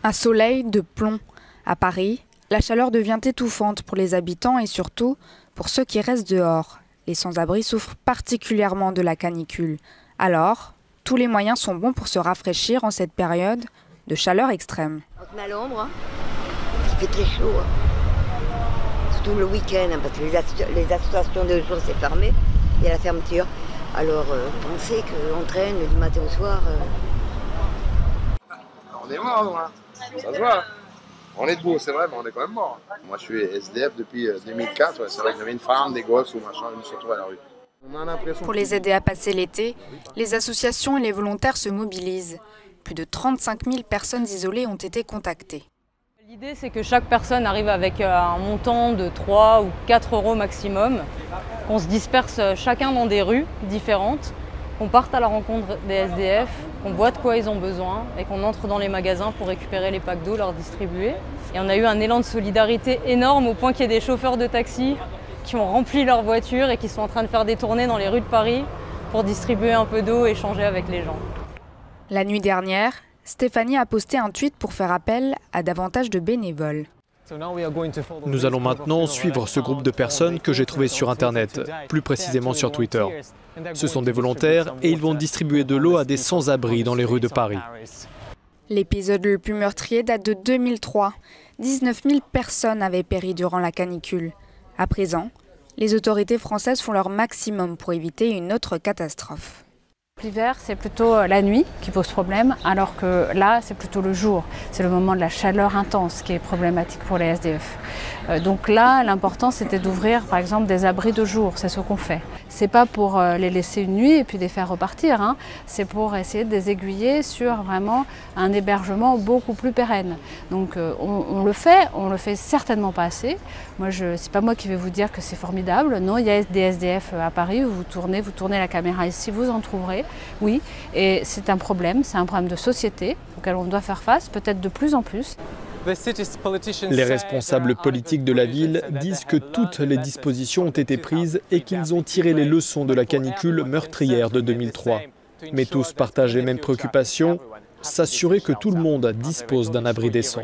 Un soleil de plomb. À Paris, la chaleur devient étouffante pour les habitants et surtout pour ceux qui restent dehors. Les sans-abri souffrent particulièrement de la canicule. Alors, tous les moyens sont bons pour se rafraîchir en cette période de chaleur extrême. On se met à l'ombre, il fait très chaud. Surtout le week-end, parce que les associations de jour c'est fermé, il y a la fermeture. Alors pensez qu'on traîne du matin au soir. On est mort, nous, hein. Ça se voit. On est debout, c'est vrai, mais on est quand même mort. Moi, je suis SDF depuis 2004. Ouais. C'est vrai que j'avais une femme, des gosses ou machin, ils se retrouvent à la rue. Pour les aider à passer l'été, les associations et les volontaires se mobilisent. Plus de 35 000 personnes isolées ont été contactées. L'idée, c'est que chaque personne arrive avec un montant de 3 ou 4 euros maximum, qu'on se disperse chacun dans des rues différentes, qu'on parte à la rencontre des SDF, qu'on voit de quoi ils ont besoin et qu'on entre dans les magasins pour récupérer les packs d'eau, leur distribuer. Et on a eu un élan de solidarité énorme au point qu'il y ait des chauffeurs de taxi qui ont rempli leur voiture et qui sont en train de faire des tournées dans les rues de Paris pour distribuer un peu d'eau et échanger avec les gens. La nuit dernière, Stéphanie a posté un tweet pour faire appel à davantage de bénévoles. Nous allons maintenant suivre ce groupe de personnes que j'ai trouvé sur Internet, plus précisément sur Twitter. Ce sont des volontaires et ils vont distribuer de l'eau à des sans-abri dans les rues de Paris. L'épisode le plus meurtrier date de 2003. 19 000 personnes avaient péri durant la canicule. À présent, les autorités françaises font leur maximum pour éviter une autre catastrophe. L'hiver, c'est plutôt la nuit qui pose problème, alors que là, c'est plutôt le jour. C'est le moment de la chaleur intense qui est problématique pour les SDF. Donc là, l'important, c'était d'ouvrir, par exemple, des abris de jour. C'est ce qu'on fait. C'est pas pour les laisser une nuit et puis les faire repartir, hein. C'est pour essayer de les aiguiller sur vraiment un hébergement beaucoup plus pérenne. Donc on le fait certainement pas assez. C'est pas moi qui vais vous dire que c'est formidable. Non, il y a des SDF à Paris où vous tournez la caméra ici, vous en trouverez. Oui, et c'est un problème de société auquel on doit faire face, peut-être de plus en plus. Les responsables politiques de la ville disent que toutes les dispositions ont été prises et qu'ils ont tiré les leçons de la canicule meurtrière de 2003. Mais tous partagent les mêmes préoccupations, s'assurer que tout le monde dispose d'un abri décent.